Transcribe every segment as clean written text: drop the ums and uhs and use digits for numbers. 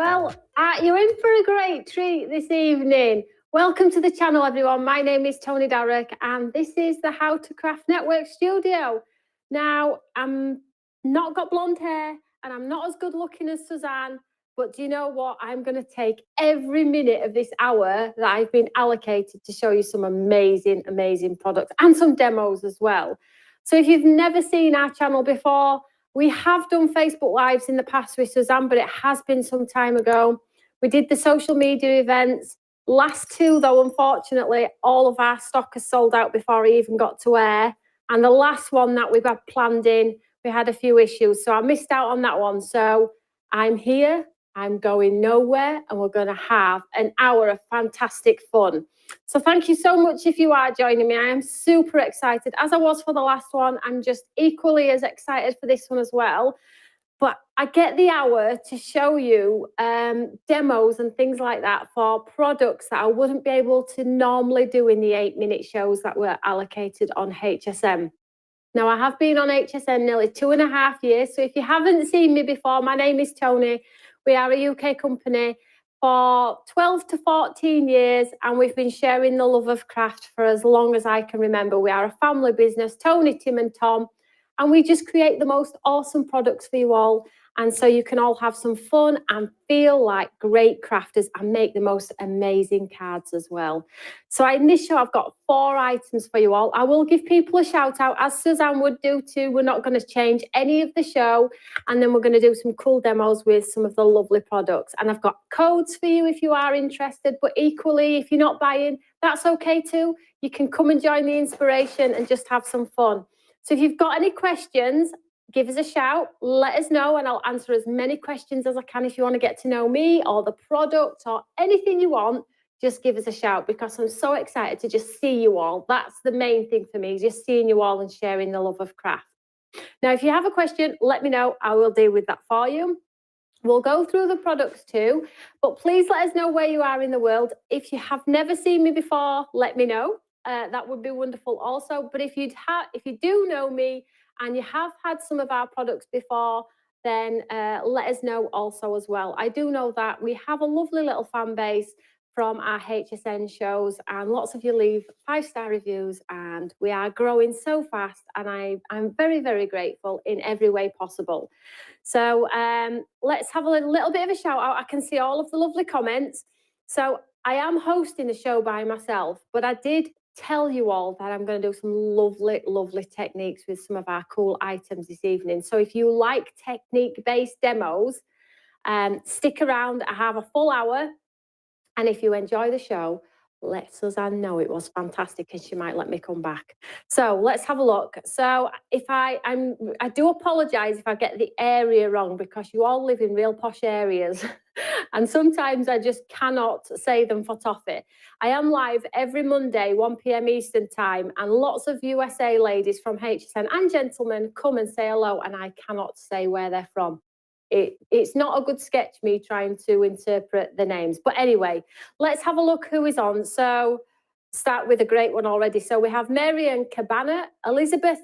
Well, you're in for a great treat this evening. Welcome to the channel, everyone. My name is Tony Darrick, and this is the How to Craft Network studio. Now, I'm not got blonde hair, and I'm not as good looking as Suzanne, but do you know what? I'm going to take every minute of this hour that I've been allocated to show you some amazing, amazing products and some demos as well. So if you've never seen our channel before, we have done Facebook Lives in the past with Suzanne, but it has been some time ago. We did the social media events. Last two, though, unfortunately, all of our stock has sold out before I even got to air. And the last one that we had planned in, we had a few issues. So I missed out on that one. So I'm here, I'm going nowhere, and we're going to have an hour of fantastic fun. So thank you so much if you are joining me. I am super excited. As I was for the last one, I'm just equally as excited for this one as well. But I get the hour to show you demos and things like that for products that I wouldn't be able to normally do in the 8-minute shows that were allocated on HSN. Now, I have been on HSN nearly 2.5 years. So if you haven't seen me before, my name is Tony. We are a UK company for 12 to 14 years, and we've been sharing the love of craft for as long as I can remember. We are a family business, Tony, Tim and Tom, and we just create the most awesome products for you all. And so you can all have some fun and feel like great crafters and make the most amazing cards as well. So in this show, I've got 4 items for you all. I will give people a shout out, as Suzanne would do too. We're not going to change any of the show. And then we're going to do some cool demos with some of the lovely products. And I've got codes for you if you are interested. But equally, if you're not buying, that's okay too. You can come and join the inspiration and just have some fun. So if you've got any questions, give us a shout, let us know, and I'll answer as many questions as I can. If you want to get to know me or the product or anything you want, just give us a shout, because I'm so excited to just see you all. That's the main thing for me, just seeing you all and sharing the love of craft. Now, if you have a question, let me know. I will deal with that for you. We'll go through the products too, but please let us know where you are in the world. If you have never seen me before, let me know. That would be wonderful also. But if you do know me and you have had some of our products before, then let us know also as well. I do know that we have a lovely little fan base from our HSN shows, and lots of you leave 5-star reviews, and we are growing so fast, and I'm very, very grateful in every way possible. So let's have a little bit of a shout out. I can see all of the lovely comments. So I am hosting the show by myself, but I did tell you all that I'm going to do some lovely, lovely techniques with some of our cool items this evening. So if you like technique-based demos, stick around. I have a full hour. And if you enjoy the show, let Suzanne know it was fantastic, and she might let me come back. So let's have a look. So if I do apologise if I get the area wrong, because you all live in real posh areas. And sometimes I just cannot say them for toffee. I am live every Monday, 1 p.m. Eastern time, and lots of USA ladies from HSN and gentlemen come and say hello, and I cannot say where they're from. It's not a good sketch, me trying to interpret the names. But anyway, let's have a look who is on. So start with a great one already. So we have Marian Cabana, Elizabeth,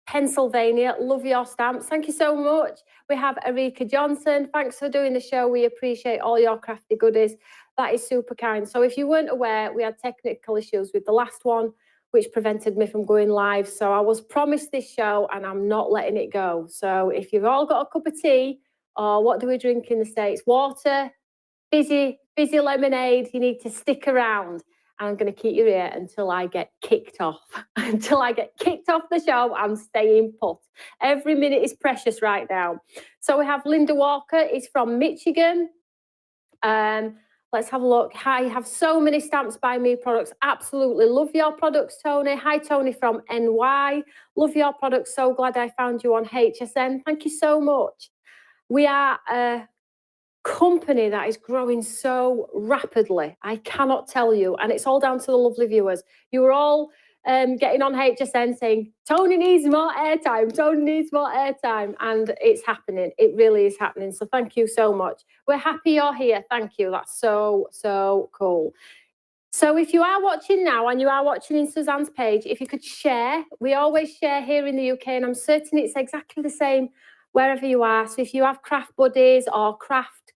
Pennsylvania. Love your stamps. Thank you so much. We have Erika Johnson. Thanks for doing the show. We appreciate all your crafty goodies. That is super kind. So if you weren't aware, we had technical issues with the last one, which prevented me from going live. So I was promised this show, and I'm not letting it go. So if you've all got a cup of tea, or what do we drink in the States? Water, fizzy lemonade. You need to stick around. I'm going to keep you here until I get kicked off. Until I get kicked off the show, I'm staying put. Every minute is precious right now. So we have Linda Walker, is from Michigan. Let's have a look. Hi, you have so many Stamps by Me products. Absolutely love your products, Tony. Hi, Tony from NY. Love your products. So glad I found you on HSN. Thank you so much. We are a company that is growing so rapidly. I cannot tell you. And it's all down to the lovely viewers. You were all getting on HSN saying, Tony needs more airtime. Tony needs more airtime. And it's happening. It really is happening. So thank you so much. We're happy you're here. Thank you. That's so, so cool. So if you are watching now and you are watching in Suzanne's page, if you could share, we always share here in the UK, and I'm certain it's exactly the same wherever you are. So if you have craft buddies or craft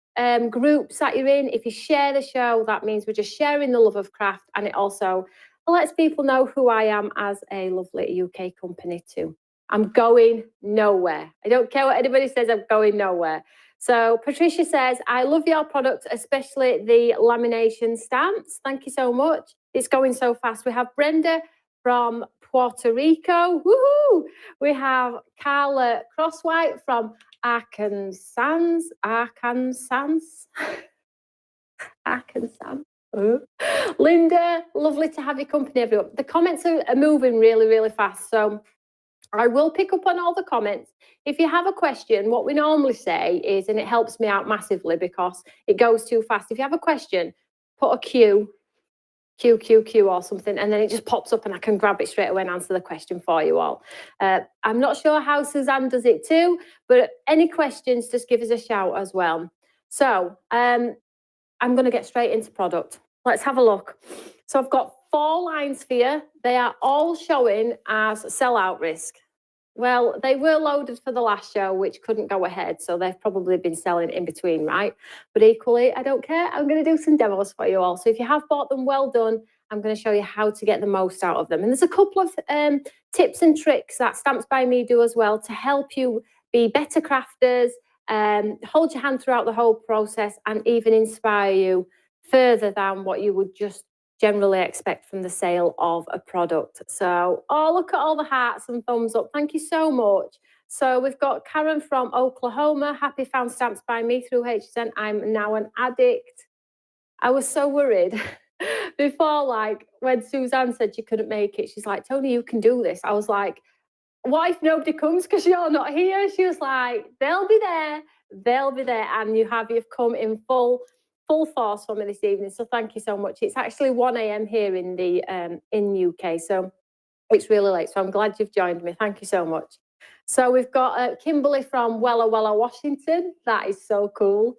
groups that you're in, if you share the show, that means we're just sharing the love of craft, and it also lets people know who I am as a lovely UK company too. I'm going nowhere. I don't care what anybody says, I'm going nowhere. So Patricia says, I love your products, especially the lamination stamps. Thank you so much. It's going so fast. We have Brenda from Puerto Rico. Woohoo! We have Carla Crosswhite from Arkansas. Linda, lovely to have your company, everyone. The comments are moving really, really fast. So I will pick up on all the comments. If you have a question, what we normally say is, and it helps me out massively because it goes too fast. If you have a question, put a Q or something, and then it just pops up and I can grab it straight away and answer the question for you all. I'm not sure how Suzanne does it too, but any questions, just give us a shout as well. So I'm going to get straight into product. Let's have a look. So I've got 4 lines for you. They are all showing as sellout risk. Well, they were loaded for the last show, which couldn't go ahead. So they've probably been selling in between, right? But equally, I don't care. I'm going to do some demos for you all. So if you have bought them, well done. I'm going to show you how to get the most out of them. And there's a couple of tips and tricks that Stamps by Me do as well to help you be better crafters, hold your hand throughout the whole process, and even inspire you further than what you would just generally expect from the sale of a product. So, oh, look at all the hearts and thumbs up. Thank you so much. So we've got Karen from Oklahoma. Happy found Stamps by Me through HSN. I'm now an addict. I was so worried before, like when Suzanne said she couldn't make it, she's like, Tony, you can do this. I was like, what if nobody comes because you're not here? She was like, they'll be there. They'll be there. And you've come in full force for me this evening. So thank you so much. It's actually 1 a.m. here in the UK. So it's really late. So I'm glad you've joined me. Thank you so much. So we've got Kimberly from Wella Wella, Washington. That is so cool.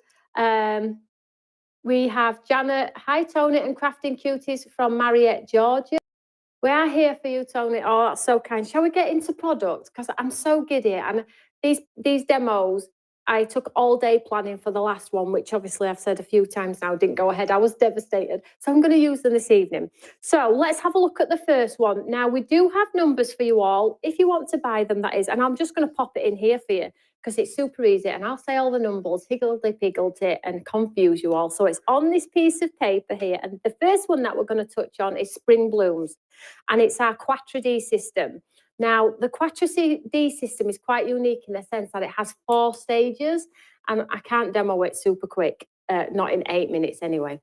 We have Janet. Hi, Tony and Crafting Cuties from Mariette, Georgia. We are here for you, Tony. Oh, that's so kind. Shall we get into product? Because I'm so giddy. And these demos, I took all day planning for the last one, which obviously I've said a few times now, didn't go ahead. I was devastated. So I'm going to use them this evening. So let's have a look at the first one. Now, we do have numbers for you all, if you want to buy them, that is. And I'm just going to pop it in here for you because it's super easy. And I'll say all the numbers, higgledy-piggledy, and confuse you all. So it's on this piece of paper here. And the first one that we're going to touch on is Spring Blooms. And it's our Quattro D system. Now, the Quattro D system is quite unique in the sense that it has 4 stages, and I can't demo it super quick, not in 8 minutes anyway.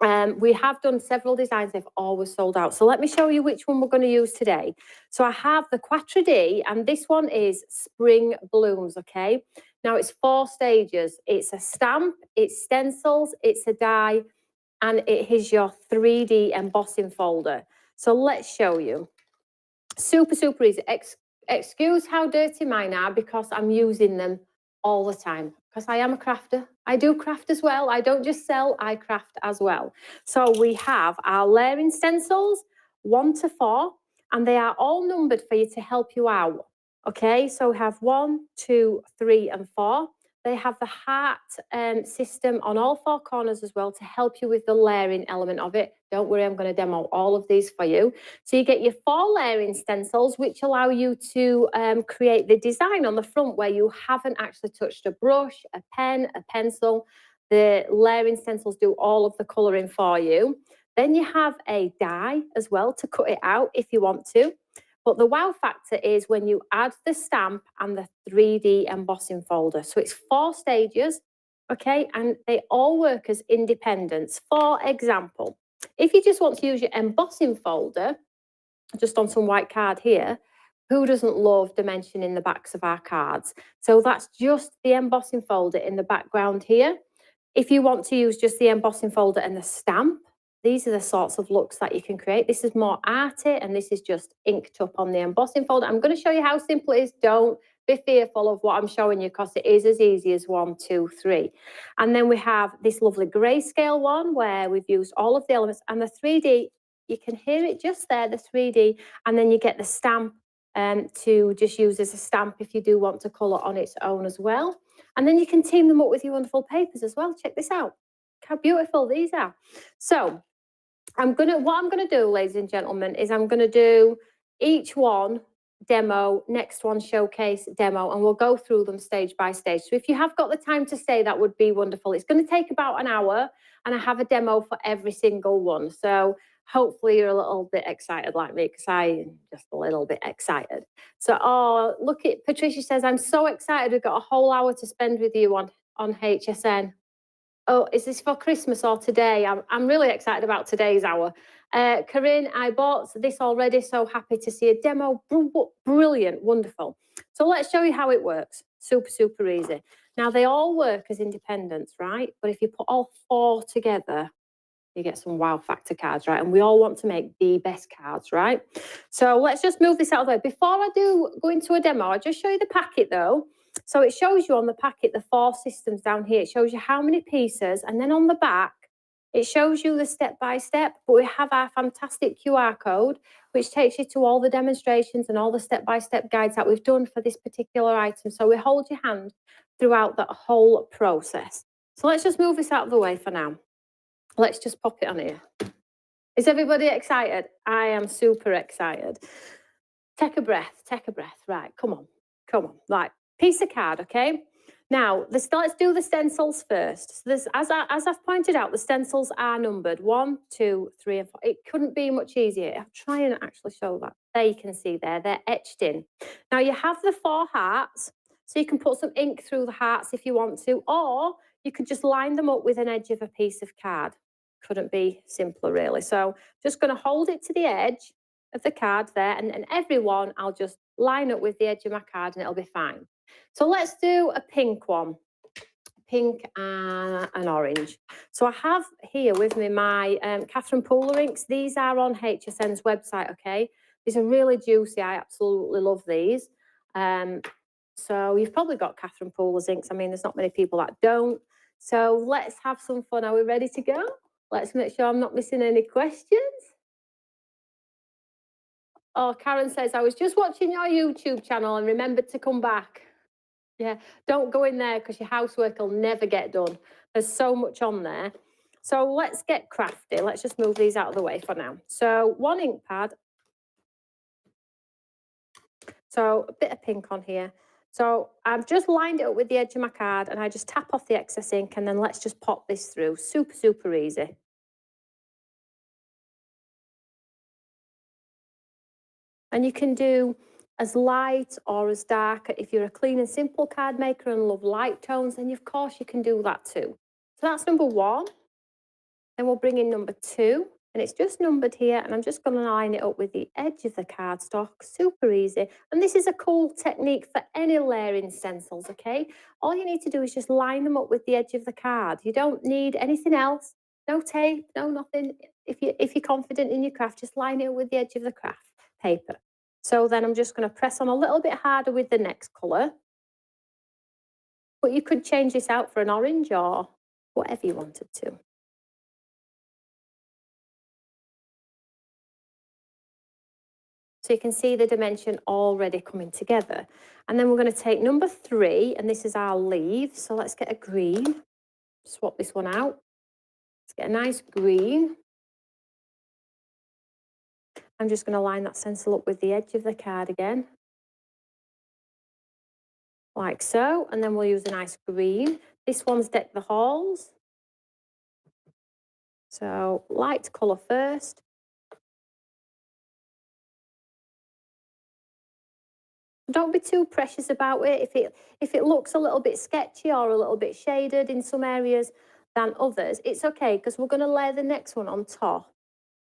We have done several designs, they've always sold out. So let me show you which one we're going to use today. So I have the Quattro D, and this one is Spring Blooms, okay? Now, it's 4 stages. It's a stamp, it's stencils, it's a die, and it is your 3D embossing folder. So let's show you. Super, super easy. Excuse how dirty mine are because I'm using them all the time because I am a crafter. I do craft as well. I don't just sell, I craft as well. So we have our layering stencils, 1 to 4, and they are all numbered for you to help you out. Okay, so we have 1, 2, 3, and 4. They have the heart system on all four corners as well to help you with the layering element of it. Don't worry, I'm going to demo all of these for you. So you get your 4 layering stencils, which allow you to create the design on the front where you haven't actually touched a brush, a pen, a pencil. The layering stencils do all of the colouring for you. Then you have a die as well to cut it out if you want to. But the wow factor is when you add the stamp and the 3D embossing folder. So it's 4 stages, okay? And they all work as independents. For example, if you just want to use your embossing folder, just on some white card here, who doesn't love dimensioning the backs of our cards? So that's just the embossing folder in the background here. If you want to use just the embossing folder and the stamp, these are the sorts of looks that you can create. This is more arty and this is just inked up on the embossing folder. I'm going to show you how simple it is. Don't be fearful of what I'm showing you because it is as easy as 1, 2, 3. And then we have this lovely grayscale one where we've used all of the elements, and the 3D, you can hear it just there, the 3D, and then you get the stamp to just use as a stamp if you do want to colour on its own as well. And then you can team them up with your wonderful papers as well. Check this out. How beautiful these are. So what I'm gonna do, ladies and gentlemen, is I'm gonna do each one demo, next one showcase demo, and we'll go through them stage by stage. So if you have got the time to stay, that would be wonderful. It's going to take about an hour, and I have a demo for every single one. So hopefully you're a little bit excited like me, because I'm just a little bit excited. So, oh, look at Patricia says, I'm so excited. We've got a whole hour to spend with you on HSN. Oh, is this for Christmas or today? I'm really excited about today's hour. Corinne, I bought this already, so happy to see a demo. Brilliant, wonderful. So let's show you how it works. Super, super easy. Now, they all work as independents, right? But if you put all 4 together, you get some wow factor cards, right? And we all want to make the best cards, right? So let's just move this out of the way. Before I do go into a demo, I'll just show you the packet though. So it shows you on the packet the 4 systems down here. It shows you how many pieces, and then on the back, it shows you the step-by-step, but we have our fantastic QR code, which takes you to all the demonstrations and all the step-by-step guides that we've done for this particular item. So we hold your hand throughout that whole process. So let's just move this out of the way for now. Let's just pop it on here. Is everybody excited? I am super excited. Take a breath, take a breath. Right, come on, come on. Right, piece of card, okay? Now, let's do the stencils first. So this, as I've pointed out, the stencils are numbered 1, 2, 3, and 4. It couldn't be much easier. I'll try and actually show that. There you can see there, they're etched in. Now, you have the 4 hearts, so you can put some ink through the hearts if you want to, or you could just line them up with an edge of a piece of card. Couldn't be simpler, really. So just going to hold it to the edge of the card there, and every one I'll just line up with the edge of my card and it'll be fine. So let's do a pink one, pink and an orange. So I have here with me my Catherine Pooler inks. These are on HSN's website, okay? These are really juicy. I absolutely love these. So you've probably got Catherine Pooler's inks. I mean, there's not many people that don't. So let's have some fun. Are we ready to go? Let's make sure I'm not missing any questions. Oh, Karen says, I was just watching your YouTube channel and remembered to come back. Yeah, don't go in there because your housework will never get done. There's so much on there. So let's get crafty. Let's just move these out of the way for now. So 1 ink pad. So a bit of pink on here. So I've just lined it up with the edge of my card and I just tap off the excess ink and then let's just pop this through. Super, super easy. And you can do as light or as dark. If you're a clean and simple card maker and love light tones, then of course you can do that too. So that's number 1. Then we'll bring in number 2, and it's just numbered here, and I'm just going to line it up with the edge of the cardstock. Super easy. And this is a cool technique for any layering stencils, okay? All you need to do is just line them up with the edge of the card. You don't need anything else. No tape, no nothing. If you're confident in your craft, just line it with the edge of the craft paper. So then I'm just going to press on a little bit harder with the next colour. But you could change this out for an orange or whatever you wanted to. So you can see the dimension already coming together. And then we're going to take number 3, and this is our leaf. So let's get a green. Swap this one out. Let's get a nice green. I'm just going to line that stencil up with the edge of the card again. Like so. And then we'll use a nice green. This one's Deck the Halls. So light colour first. Don't be too precious about it. If it looks a little bit sketchy or a little bit shaded in some areas than others, it's okay, because we're going to layer the next one on top,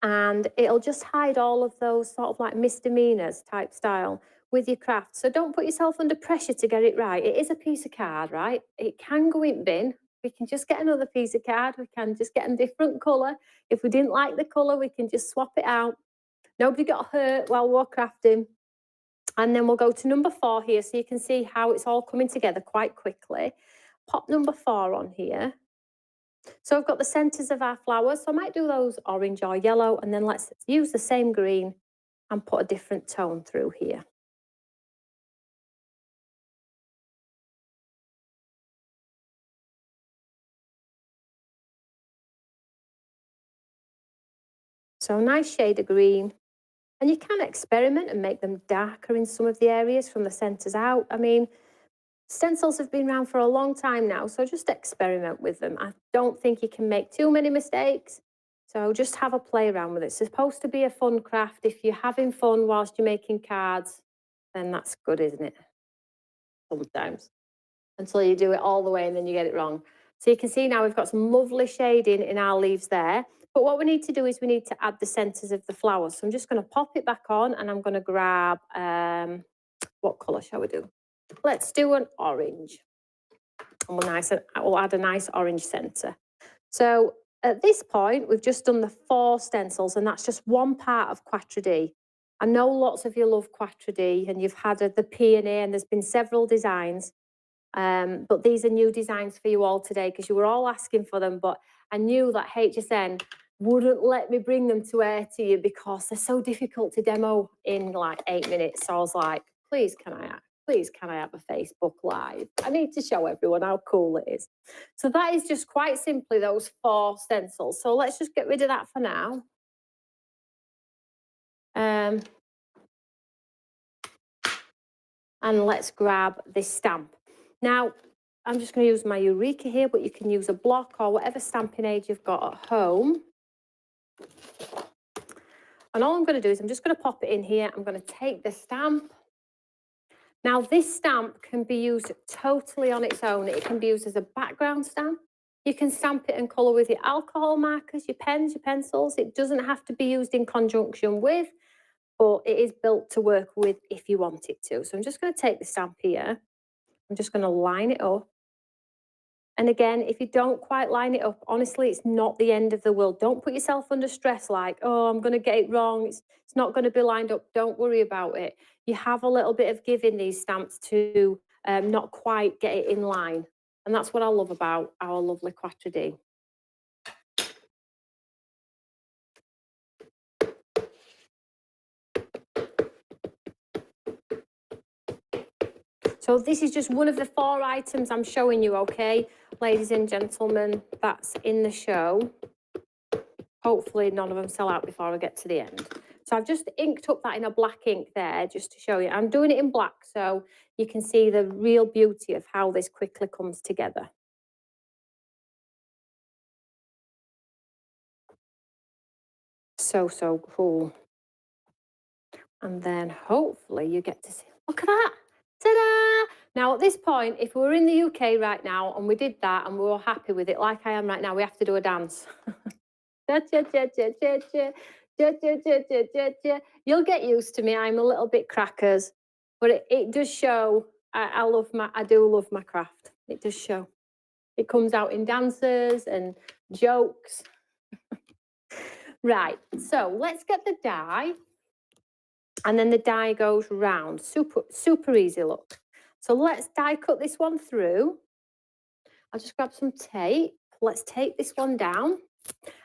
and it'll just hide all of those sort of like misdemeanors type style with your craft. So don't put yourself under pressure to get it right. It is a piece of card, right? It can go in bin. We can just get another piece of card. We can just get a different colour. If we didn't like the colour, we can just swap it out. Nobody got hurt while we're crafting. And then we'll go to number 4 here, so you can see how it's all coming together quite quickly. Pop number 4 on here. So I've got the centres of our flowers, so I might do those orange or yellow, and then let's use the same green and put a different tone through here. So a nice shade of green. And you can experiment and make them darker in some of the areas from the centres out. I mean, stencils have been around for a long time now, so just experiment with them. I don't think you can make too many mistakes, so just have a play around with it. It's supposed to be a fun craft. If you're having fun whilst you're making cards, then that's good, isn't it? Sometimes. Until you do it all the way and then you get it wrong. So you can see now we've got some lovely shading in our leaves there. But what we need to do is we need to add the centres of the flowers. So I'm just going to pop it back on, and I'm going to grab, what colour shall we do? Let's do an orange. And we'll add a nice orange centre. So at this point, we've just done the 4 stencils, and that's just one part of Quatre D. I know lots of you love Quatre D, and you've had the Peony, and there's been several designs. But these are new designs for you all today, because you were all asking for them, but I knew that HSN wouldn't let me bring them to air to you because they're so difficult to demo in like 8 minutes. So I was like, please can I have a Facebook Live? I need to show everyone how cool it is. So that is just quite simply those 4 stencils. So let's just get rid of that for now. And let's grab this stamp. Now, I'm just going to use my Eureka here, but you can use a block or whatever stamping aid you've got at home. And all I'm going to do is I'm just going to pop it in here. I'm going to take the stamp. Now, this stamp can be used totally on its own. It can be used as a background stamp. You can stamp it and colour with your alcohol markers, your pens, your pencils. It doesn't have to be used in conjunction with, but it is built to work with if you want it to. So I'm just going to take the stamp here. I'm just going to line it up. And again, if you don't quite line it up, honestly, it's not the end of the world. Don't put yourself under stress like, oh, I'm going to get it wrong. It's not going to be lined up. Don't worry about it. You have a little bit of give in these stamps to not quite get it in line. And that's what I love about our lovely Quatre D. So this is just one of the 4 items I'm showing you, okay, ladies and gentlemen, that's in the show. Hopefully none of them sell out before I get to the end. So I've just inked up that in a black ink there just to show you. I'm doing it in black so you can see the real beauty of how this quickly comes together. So, so cool. And then hopefully you get to see, look at that. Ta-da! Now at this point, if we were in the UK right now and we did that and we were happy with it like I am right now, we have to do a dance. You'll get used to me. I'm a little bit crackers, but it does show. I do love my craft. It does show. It comes out in dances and jokes. Right, so let's get the die. And then the die goes round. Super, super easy, look. So let's die cut this one through. I'll just grab some tape. Let's take this one down.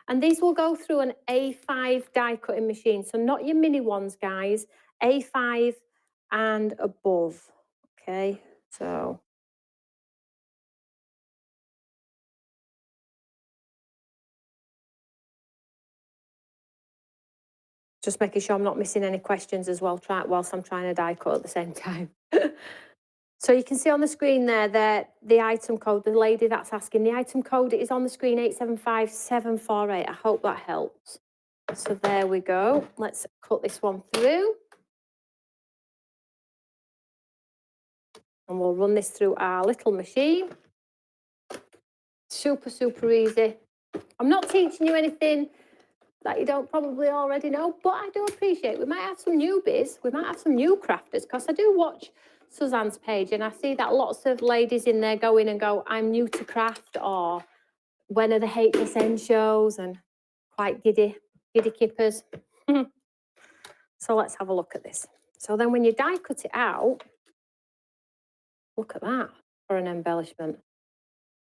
And these will go through an A5 die cutting machine. So not your mini ones, guys. A5 and above. Okay, so just making sure I'm not missing any questions as well, whilst I'm trying to die cut at the same time. So you can see on the screen there that the item code, the lady that's asking, the item code is on the screen, 875748. I hope that helps. So there we go. Let's cut this one through. And we'll run this through our little machine. Super, super easy. I'm not teaching you anything that you don't probably already know, but I do appreciate we might have some newbies, we might have some new crafters, because I do watch Suzanne's page and I see that lots of ladies in there go in and go, I'm new to craft, or when are the HSN shows, and quite giddy kippers. So let's have a look at this. So then when you die cut it out, look at that for an embellishment.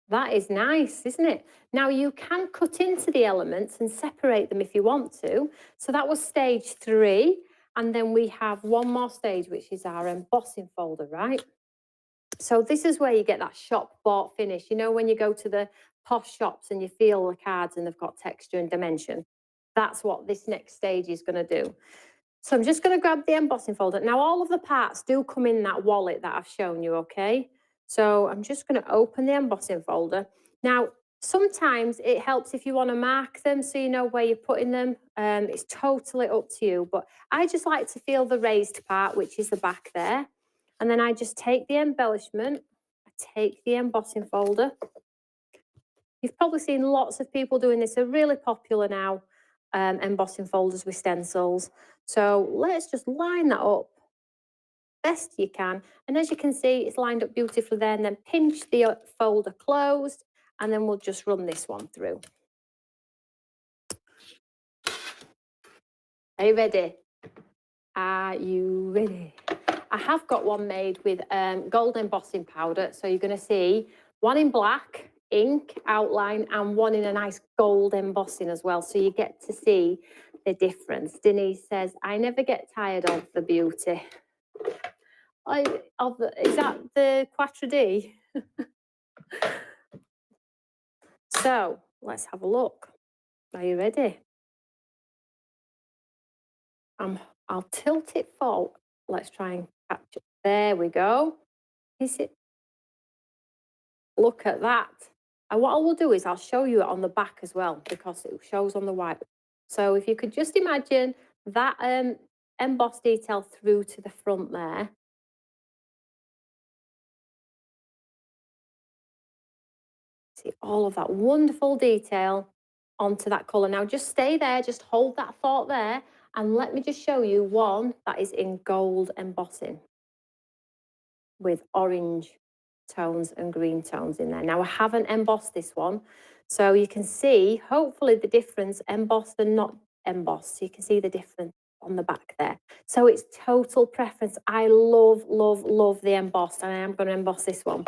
That is nice, isn't it? Now you can cut into the elements and separate them if you want to. So that was stage 3. And then we have one more stage, which is our embossing folder, right? So this is where you get that shop bought finish. You know, when you go to the posh shops and you feel the cards and they've got texture and dimension. That's what this next stage is going to do. So I'm just going to grab the embossing folder. Now, all of the parts do come in that wallet that I've shown you, okay? So I'm just going to open the embossing folder. Now, sometimes it helps if you want to mark them so you know where you're putting them. It's totally up to you, but I just like to feel the raised part, which is the back there. And then I just take the embellishment, I take the embossing folder. You've probably seen lots of people doing this. They're really popular now, embossing folders with stencils. So let's just line that up best you can. And as you can see, it's lined up beautifully there. And then pinch the folder closed, and then we'll just run this one through. Are you ready? Are you ready? I have got one made with gold embossing powder. So you're going to see one in black, ink outline, and one in a nice gold embossing as well. So you get to see the difference. Denise says, I never get tired of the beauty. Is that the Quatre D? So let's have a look. Are you ready? I'll tilt it forward. Let's try and capture. There we go. Is it? Look at that. And what I will do is I'll show you it on the back as well, because it shows on the white. So if you could just imagine that embossed detail through to the front there. See all of that wonderful detail onto that colour. Now just stay there, just hold that thought there, and let me just show you one that is in gold embossing with orange tones and green tones in there. Now I haven't embossed this one, so you can see hopefully the difference, embossed and not embossed. So you can see the difference on the back there. So it's total preference. I love, love, love the embossed, and I am going to emboss this one.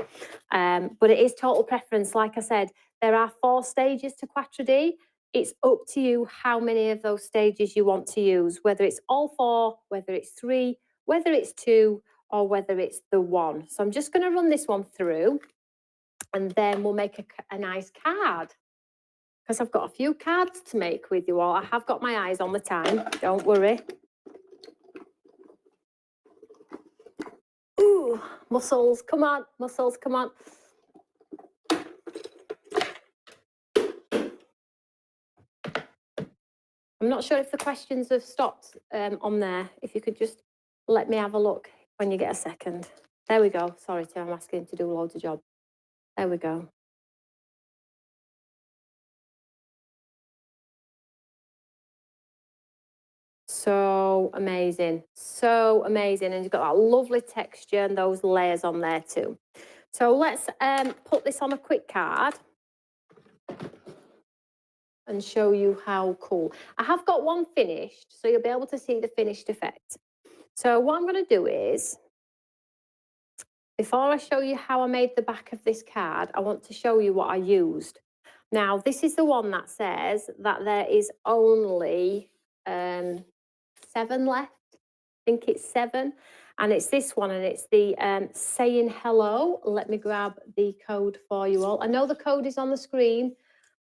But it is total preference. Like I said, there are 4 stages to Quatre D. It's up to you how many of those stages you want to use, whether it's all 4, whether it's 3, whether it's 2, or whether it's the 1. So I'm just going to run this one through, and then we'll make a nice card, because I've got a few cards to make with you all. I have got my eyes on the time, don't worry. Ooh, muscles, come on, muscles, come on. I'm not sure if the questions have stopped on there. If you could just let me have a look when you get a second. There we go. Sorry, Tim, I'm asking to do loads of jobs. There we go. So amazing, so amazing. And you've got that lovely texture and those layers on there too. So let's put this on a quick card and show you how cool. I have got one finished, so you'll be able to see the finished effect. So what I'm going to do is, before I show you how I made the back of this card, I want to show you what I used. Now, this is the one that says that there is only 7 left. think it's 7. And it's this one, and it's the saying hello. Let me grab the code for you all. I know the code is on the screen,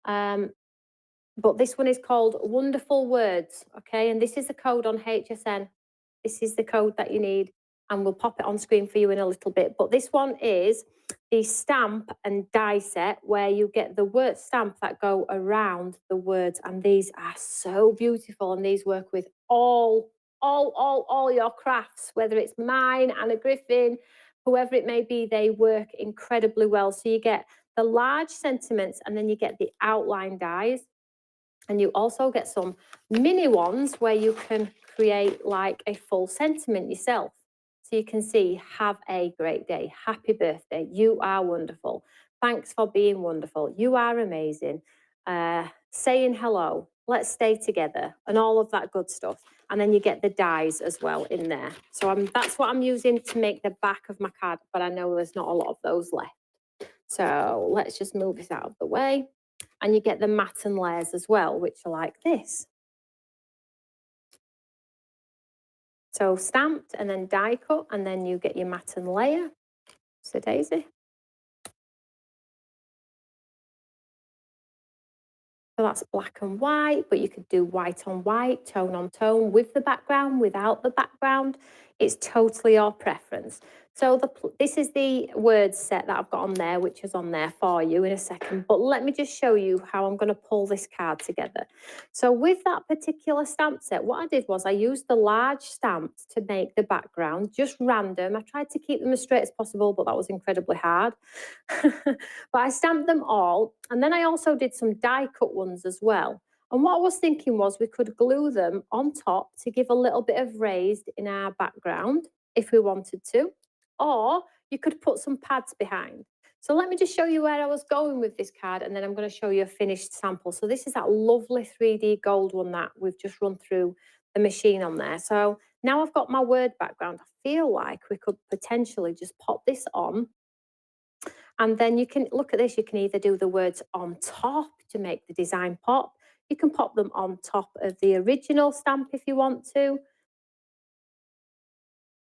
but this one is called Wonderful Words, okay? And this is the code on HSN. This is the code that you need, and we'll pop it on screen for you in a little bit. But this one is the stamp and die set, where you get the word stamp that go around the words, and these are so beautiful, and these work with all your crafts, whether it's mine, Anna Griffin, whoever it may be, they work incredibly well. So you get the large sentiments, and then you get the outline dies. And you also get some mini ones where you can create like a full sentiment yourself. So you can see, have a great day. Happy birthday. You are wonderful. Thanks for being wonderful. You are amazing. Saying hello. Let's stay together, and all of that good stuff. And then you get the dies as well in there. So that's what I'm using to make the back of my card, but I know there's not a lot of those left. So let's just move this out of the way. And you get the matte and layers as well, which are like this. So stamped and then die cut, and then you get your matte and layer. So daisy. So that's black and white, but you could do white on white, tone on tone, with the background, without the background. It's totally your preference. So this is the word set that I've got on there, which is on there for you in a second. But let me just show you how I'm going to pull this card together. So with that particular stamp set, what I did was I used the large stamps to make the background, just random. I tried to keep them as straight as possible, but that was incredibly hard. But I stamped them all. And then I also did some die cut ones as well. And what I was thinking was we could glue them on top to give a little bit of raised in our background if we wanted to, or you could put some pads behind. So let me just show you where I was going with this card, and then I'm going to show you a finished sample. So this is that lovely 3D gold one that we've just run through the machine on there. So now I've got my word background. I feel like we could potentially just pop this on. And then you can look at this, you can either do the words on top to make the design pop. You can pop them on top of the original stamp if you want to,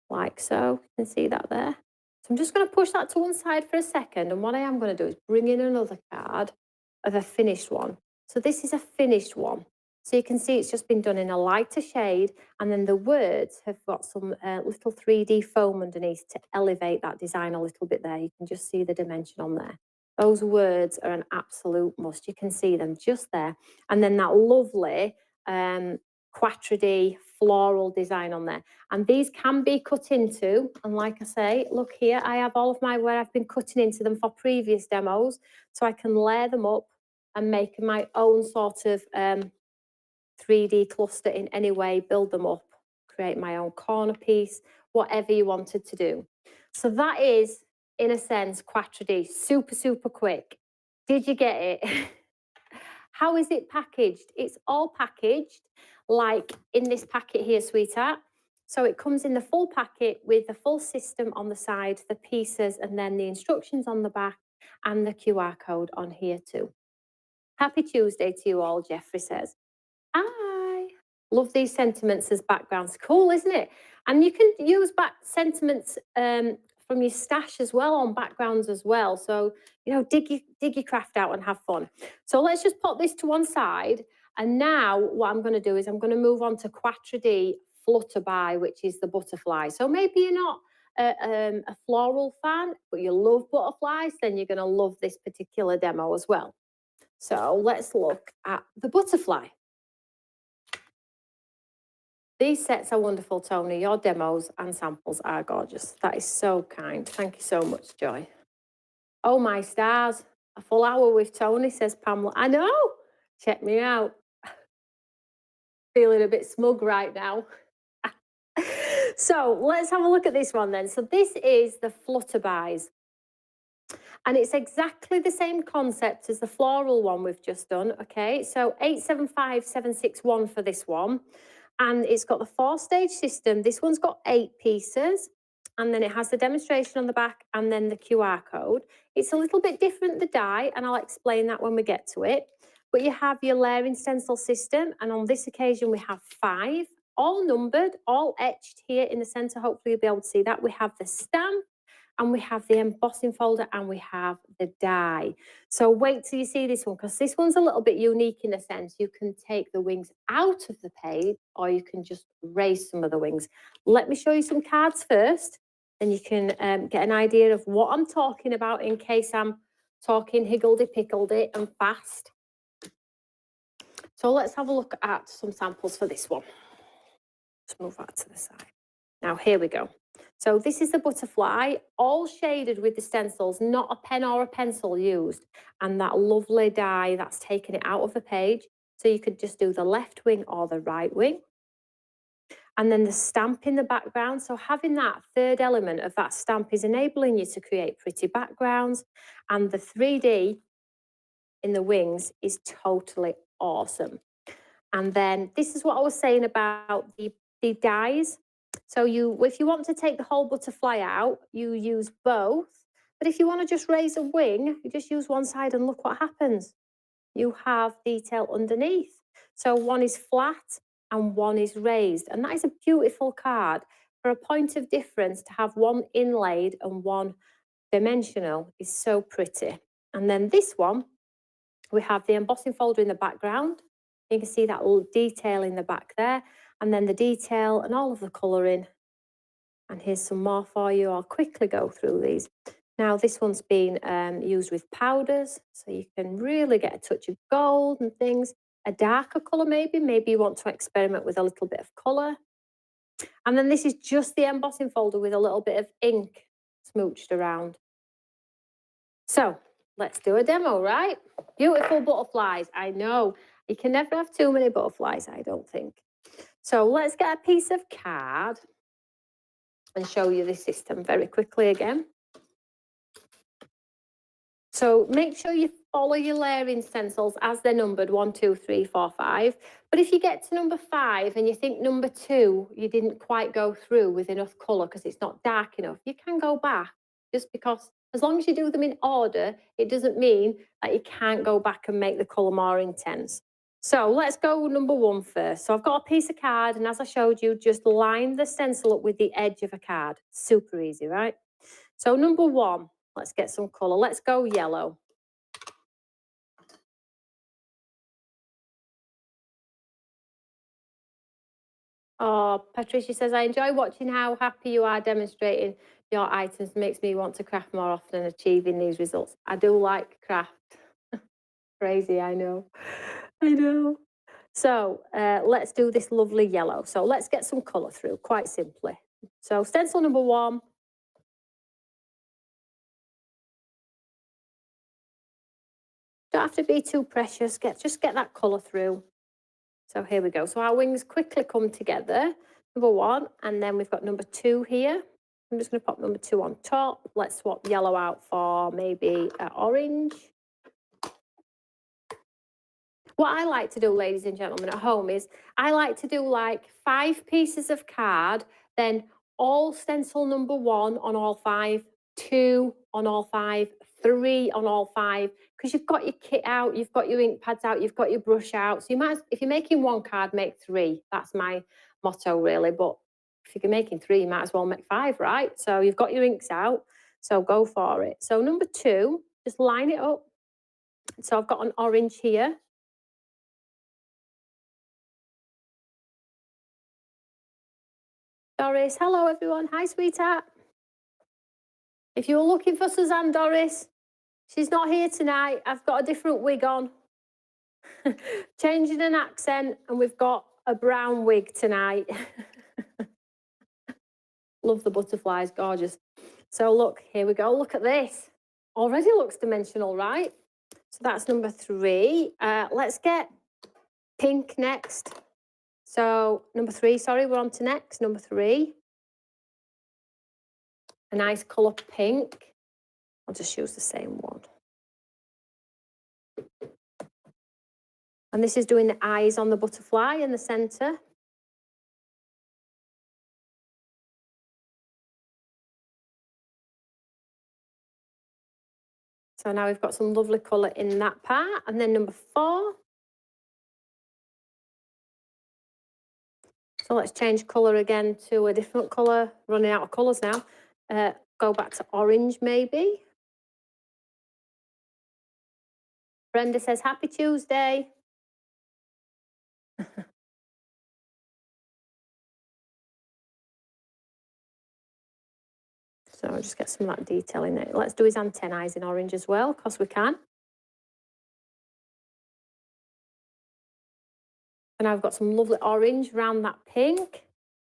like so. You can see that there. So I'm just going to push that to one side for a second. And what I am going to do is bring in another card of a finished one. So this is a finished one. So you can see it's just been done in a lighter shade. And then the words have got some little 3D foam underneath to elevate that design a little bit there. You can just see the dimension on there. Those words are an absolute must. You can see them just there. And then that lovely quattro-D floral design on there. And these can be cut into, and like I say, look here, I have all of my where I've been cutting into them for previous demos, so I can layer them up and make my own sort of 3D cluster in any way, build them up, create my own corner piece, whatever you wanted to do. So that is, in a sense, quattro-D, super, super quick. Did you get it? How is it packaged? It's all packaged like in this packet here, sweetheart. So it comes in the full packet with the full system on the side, the pieces, and then the instructions on the back and the QR code on here too. Happy Tuesday to you all, Jeffrey says. Hi. Love these sentiments as backgrounds. Cool, isn't it? And you can use back sentiments from your stash as well on backgrounds as well. So, you know, dig your craft out and have fun. So let's just put this to one side. And now what I'm going to do is I'm going to move on to quattro-D Flutterby, which is the butterfly. So maybe you're not a floral fan, but you love butterflies, then you're going to love this particular demo as well. So let's look at the butterfly. These sets are wonderful, Tony. Your demos and samples are gorgeous. That is so kind. Thank you so much, Joy. Oh, my stars. A full hour with Tony, says Pamela. I know. Check me out. Feeling a bit smug right now. So let's have a look at this one then. So this is the Flutterbys. And it's exactly the same concept as the floral one we've just done, okay? So 875761 for this one. And it's got the 4-stage system. This one's got 8 pieces. And then it has the demonstration on the back and then the QR code. It's a little bit different, the die, and I'll explain that when we get to it. But you have your layering stencil system. And on this occasion, we have 5 all numbered, all etched here in the center. Hopefully you'll be able to see that. We have the stamp, and we have the embossing folder, and we have the die. So wait till you see this one, because this one's a little bit unique in a sense. You can take the wings out of the page, or you can just raise some of the wings. Let me show you some cards first, then you can get an idea of what I'm talking about in case I'm talking higgledy-pickledy and fast. So let's have a look at some samples for this one. Let's move that to the side. Now, here we go. So this is the butterfly, all shaded with the stencils, not a pen or a pencil used. And that lovely die that's taken it out of the page. So you could just do the left wing or the right wing. And then the stamp in the background. So having that third element of that stamp is enabling you to create pretty backgrounds. And the 3D in the wings is totally awesome. And then this is what I was saying about the dies. So if you want to take the whole butterfly out, you use both. But if you want to just raise a wing, you just use one side and look what happens. You have detail underneath. So one is flat and one is raised. And that is a beautiful card. For a point of difference, to have one inlaid and one dimensional is so pretty. And then this one, we have the embossing folder in the background. You can see that little detail in the back there, and then the detail and all of the colouring. And here's some more for you. I'll quickly go through these. Now, this one's been used with powders, so you can really get a touch of gold and things. A darker colour maybe you want to experiment with a little bit of colour. And then this is just the embossing folder with a little bit of ink smooched around. So let's do a demo, right? Beautiful butterflies, I know. You can never have too many butterflies, I don't think. So let's get a piece of card and show you the system very quickly again. So make sure you follow your layering stencils as they're numbered 1, 2, 3, 4, 5. But if you get to number 5 and you think number 2 you didn't quite go through with enough colour because it's not dark enough, you can go back, just because as long as you do them in order, it doesn't mean that you can't go back and make the colour more intense. So let's go number 1 first. So I've got a piece of card, and as I showed you, just line the stencil up with the edge of a card. Super easy, right? So number 1, let's get some colour. Let's go yellow. Oh, Patricia says, I enjoy watching how happy you are demonstrating your items. Makes me want to craft more often and achieving these results. I do like craft. Crazy, I know. I know. So let's do this lovely yellow. So let's get some colour through, quite simply. So stencil number 1. Don't have to be too precious. Just get that colour through. So here we go. So our wings quickly come together. Number 1, and then we've got number 2 here. I'm just going to pop number 2 on top. Let's swap yellow out for maybe orange. What I like to do, ladies and gentlemen, at home is I like to do like 5 pieces of card, then all stencil number 1 on all 5, 2 on all 5, 3 on all 5, because you've got your kit out, you've got your ink pads out, you've got your brush out. So you might, if you're making 1 card, make 3. That's my motto, really. But if you're making 3, you might as well make 5, right? So you've got your inks out, so go for it. So number 2, just line it up. So I've got an orange here. Doris, hello everyone. Hi, sweetheart. If you're looking for Suzanne, Doris, she's not here tonight. I've got a different wig on. Changing an accent, and we've got a brown wig tonight. Love the butterflies, gorgeous. So look, here we go. Look at this. Already looks dimensional, right? So that's number 3. Let's get pink next. So number 3, sorry, we're on to next, number 3. A nice colour pink. I'll just use the same one. And this is doing the eyes on the butterfly in the centre. So now we've got some lovely colour in that part. And then number 4. So let's change colour again to a different colour. Running out of colours now. Go back to orange maybe. Brenda says, Happy Tuesday. So I'll just get some of that detail in it. Let's do his antennae in orange as well, because we can. And I've got some lovely orange around that pink.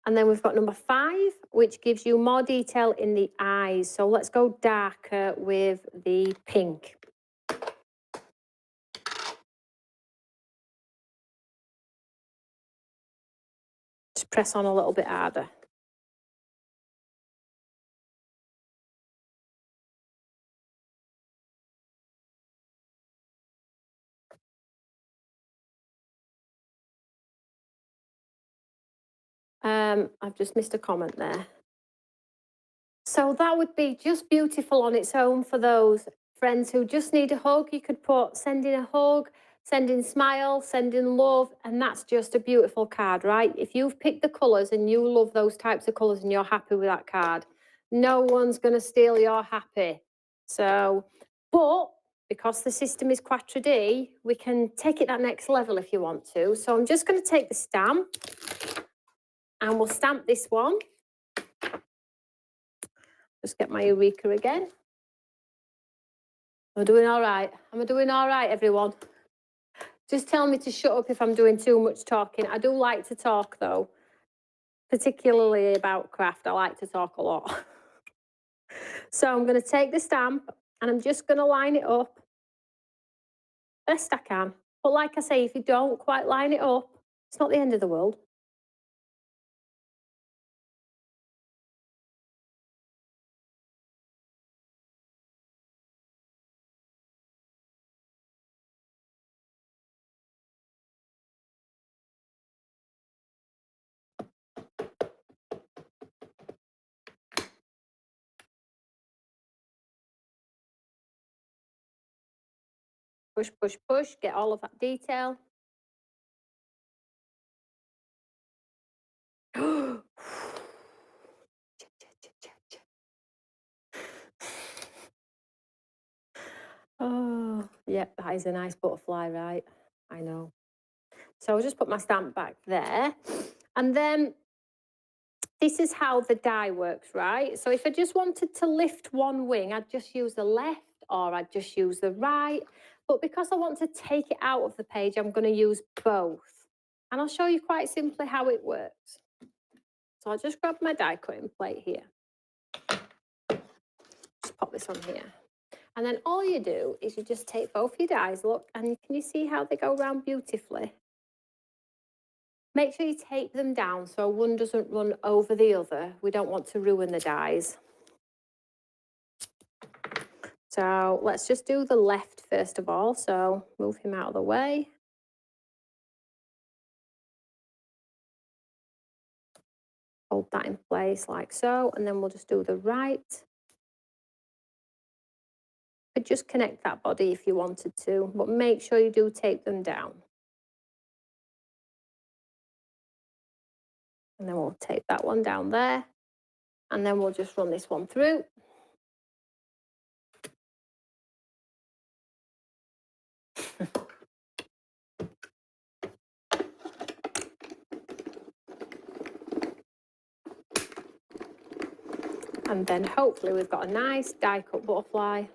And then we've got number 5, which gives you more detail in the eyes. So let's go darker with the pink. Just press on a little bit harder. I've just missed a comment there. So that would be just beautiful on its own for those friends who just need a hug. You could put sending a hug, sending smile, sending love, and that's just a beautiful card, right? If you've picked the colours and you love those types of colours and you're happy with that card, no one's going to steal your happy. So, but because the system is Quattro D, we can take it that next level if you want to. So I'm just going to take the stamp and we'll stamp this one. Just get my Eureka again. Am I doing all right? Am I doing all right, everyone? Just tell me to shut up if I'm doing too much talking. I do like to talk, though, particularly about craft. I like to talk a lot. So I'm going to take the stamp and I'm just going to line it up best I can. But like I say, if you don't quite line it up, it's not the end of the world. Push, push, push, get all of that detail. Oh, yep, that is a nice butterfly, right? I know. So I'll just put my stamp back there. And then this is how the die works, right? So if I just wanted to lift one wing, I'd just use the left or I'd just use the right. But because I want to take it out of the page, I'm going to use both. And I'll show you quite simply how it works. So I'll just grab my die cutting plate here. Just pop this on here. And then all you do is you just take both your dies, look, and can you see how they go round beautifully? Make sure you tape them down so one doesn't run over the other. We don't want to ruin the dies. So let's just do the left first of all. So move him out of the way. Hold that in place like so, and then we'll just do the right. Could just connect that body if you wanted to, but make sure you do tape them down. And then we'll tape that one down there. And then we'll just run this one through. And then hopefully we've got a nice die cut butterfly.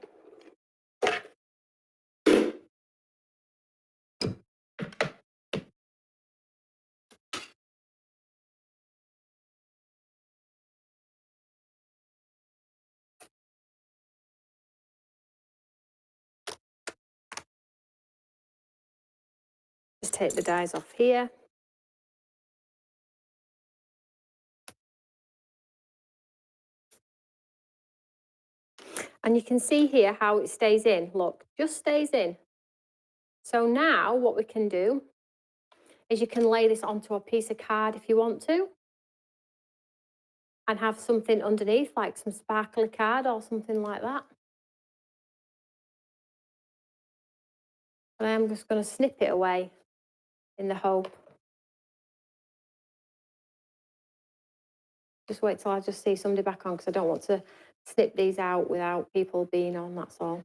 Just take the dies off here. And you can see here how it stays in. Look, just stays in. So now what we can do is you can lay this onto a piece of card if you want to. And have something underneath, like some sparkly card or something like that. And I'm just going to snip it away in the hope Just wait till I just see somebody back on because I don't want to snip these out without people being on, that's all.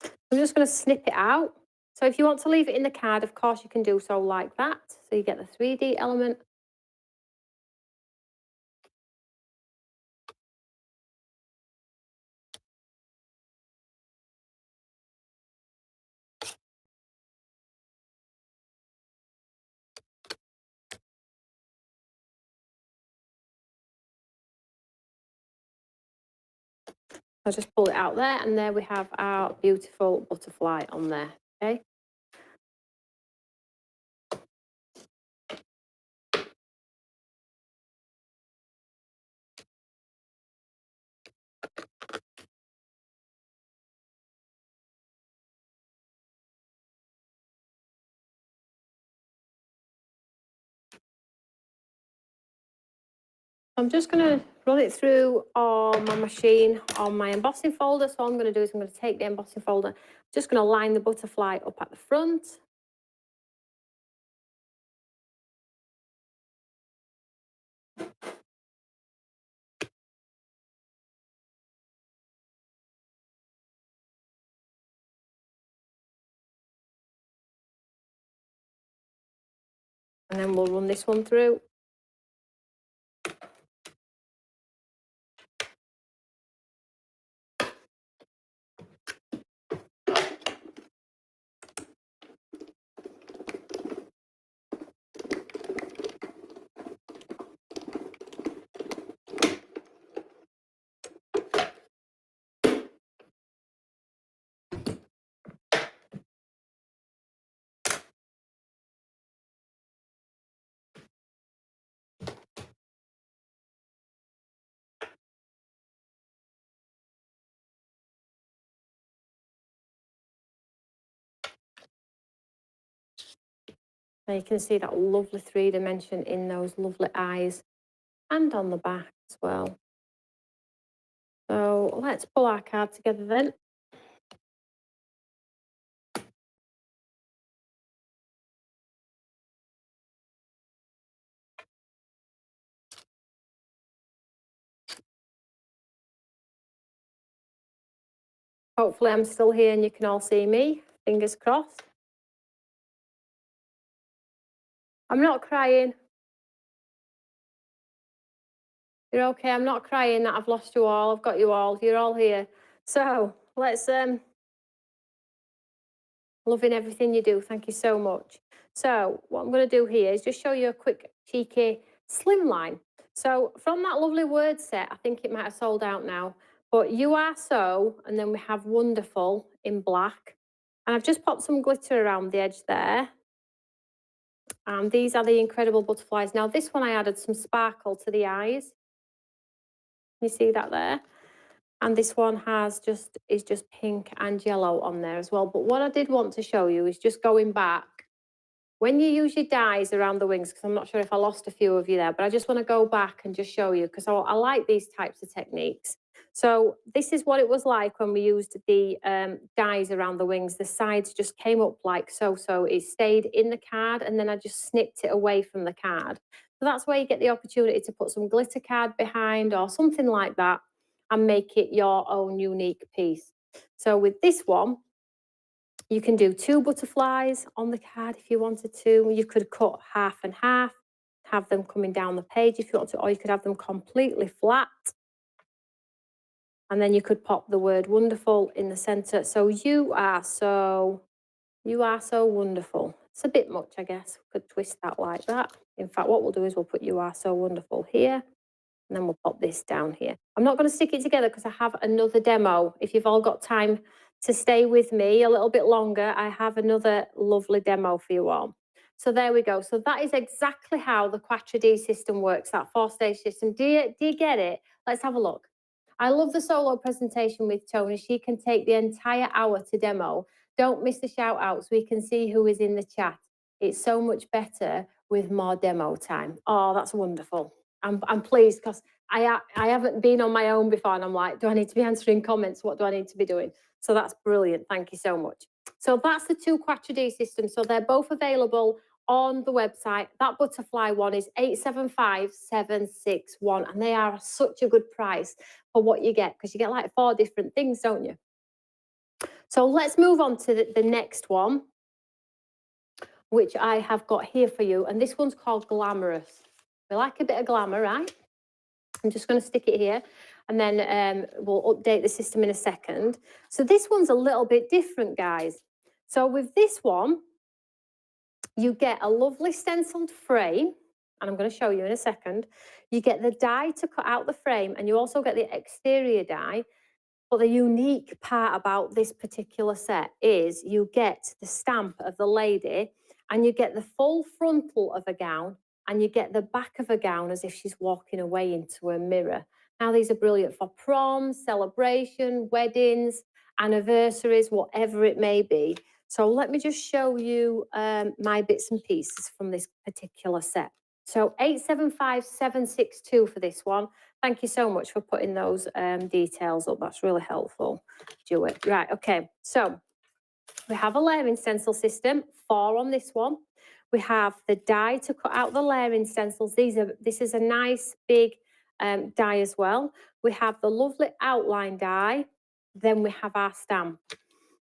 I'm just going to snip it out. So if you want to leave it in the card, of course you can do so like that. So you get the 3D element. I'll just pull it out there, and there we have our beautiful butterfly on there, okay? I'm just going to run it through on my machine on my embossing folder. So all I'm going to do is I'm going to take the embossing folder, just going to line the butterfly up at the front. And then we'll run this one through. Now you can see that lovely 3D in those lovely eyes and on the back as well. So let's pull our card together then. Hopefully I'm still here and you can all see me. Fingers crossed. I'm not crying. You're okay. I'm not crying that I've lost you all. I've got you all. You're all here. So let's loving everything you do. Thank you so much. So what I'm going to do here is just show you a quick cheeky slimline. So from that lovely word set, I think it might have sold out now, but you are so, and then we have wonderful in black. And I've just popped some glitter around the edge there. And these are the incredible butterflies. Now this one I added some sparkle to the eyes. You see that there? And this one is just pink and yellow on there as well. But what I did want to show you is just going back. When you use your dies around the wings, because I'm not sure if I lost a few of you there, but I just want to go back and just show you, because I like these types of techniques. So this is what it was like when we used the dies around the wings. The sides just came up like so. So it stayed in the card, and then I just snipped it away from the card. So that's where you get the opportunity to put some glitter card behind or something like that and make it your own unique piece. So with this one, you can do 2 butterflies on the card if you wanted to. You could cut half and half, have them coming down the page if you want to, or you could have them completely flat. And then you could pop the word wonderful in the center. So you are so wonderful. It's a bit much, I guess. We could twist that like that. In fact, what we'll do is we'll put you are so wonderful here. And then we'll pop this down here. I'm not going to stick it together because I have another demo. If you've all got time to stay with me a little bit longer, I have another lovely demo for you all. So there we go. So that is exactly how the Quattro D system works, that 4-stage system. Do you get it? Let's have a look. I love the solo presentation with Tony. She can take the entire hour to demo. Don't miss the shout out so we can see who is in the chat. It's so much better with more demo time. Oh, that's wonderful. I'm pleased because I haven't been on my own before, and I'm like, do I need to be answering comments? What do I need to be doing? So that's brilliant. Thank you so much. So that's the 2 Quattro D systems. So they're both available on the website. That butterfly one is 875761, and they are such a good price for what you get, because you get like 4 different things, don't you? So let's move on to the next one, which I have got here for you, and this one's called Glamorous. We like a bit of glamour, right? I'm just going to stick it here, and then we'll update the system in a second. So this one's a little bit different, guys. So with this one, you get a lovely stenciled frame, and I'm going to show you in a second. You get the die to cut out the frame, and you also get the exterior die. But the unique part about this particular set is you get the stamp of the lady, and you get the full frontal of a gown, and you get the back of a gown as if she's walking away into a mirror. Now, these are brilliant for proms, celebration, weddings, anniversaries, whatever it may be. So let me just show you my bits and pieces from this particular set. So 875762 for this one. Thank you so much for putting those details up. That's really helpful, Jewett. Right, okay. So we have a layering stencil system, 4 on this one. We have the die to cut out the layering stencils. This is a nice big die as well. We have the lovely outline die. Then we have our stamp.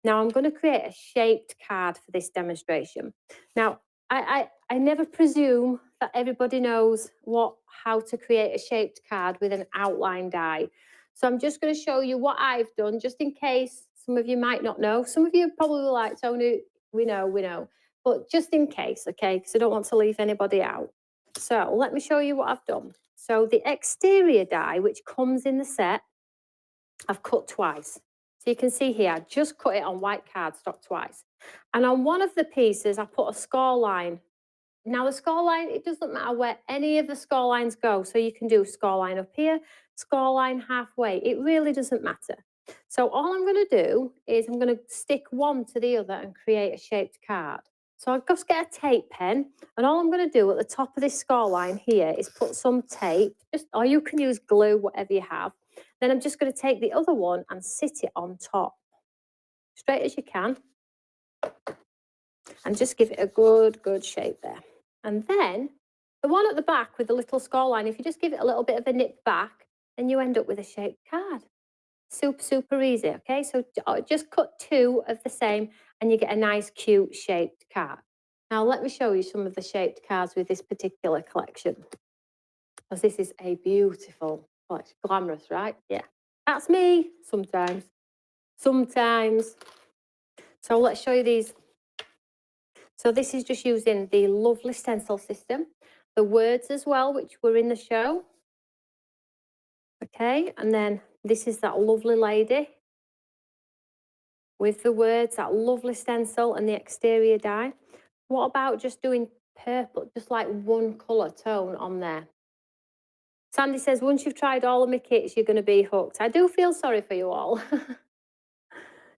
Now I'm going to create a shaped card for this demonstration. Now, I never presume that everybody knows how to create a shaped card with an outline die. So I'm just going to show you what I've done, just in case some of you might not know. Some of you probably like, Tony, we know. But just in case, okay, because I don't want to leave anybody out. So let me show you what I've done. So the exterior die, which comes in the set, I've cut twice. So you can see here, I just cut it on white cardstock twice. And on one of the pieces, I put a score line. Now the score line, it doesn't matter where any of the score lines go. So you can do score line up here, score line halfway. It really doesn't matter. So all I'm going to do is I'm going to stick one to the other and create a shaped card. So I'll just get a tape pen, and all I'm going to do at the top of this score line here is put some tape, or you can use glue, whatever you have. Then I'm just going to take the other one and sit it on top, straight as you can, and just give it a good shape there. And then the one at the back with the little score line, if you just give it a little bit of a nip back, then you end up with a shaped card. Super easy, okay? So just cut 2 of the same and you get a nice, cute shaped card. Now let me show you some of the shaped cards with this particular collection, because this is a beautiful collection. Glamorous, right? Yeah. That's me sometimes. So let's show you these. So this is just using the lovely stencil system, the words as well, which were in the show. Okay, and then this is that lovely lady with the words, that lovely stencil and the exterior die. What about just doing purple, just like one colour tone on there? Sandy says, once you've tried all of my kits, you're going to be hooked. I do feel sorry for you all.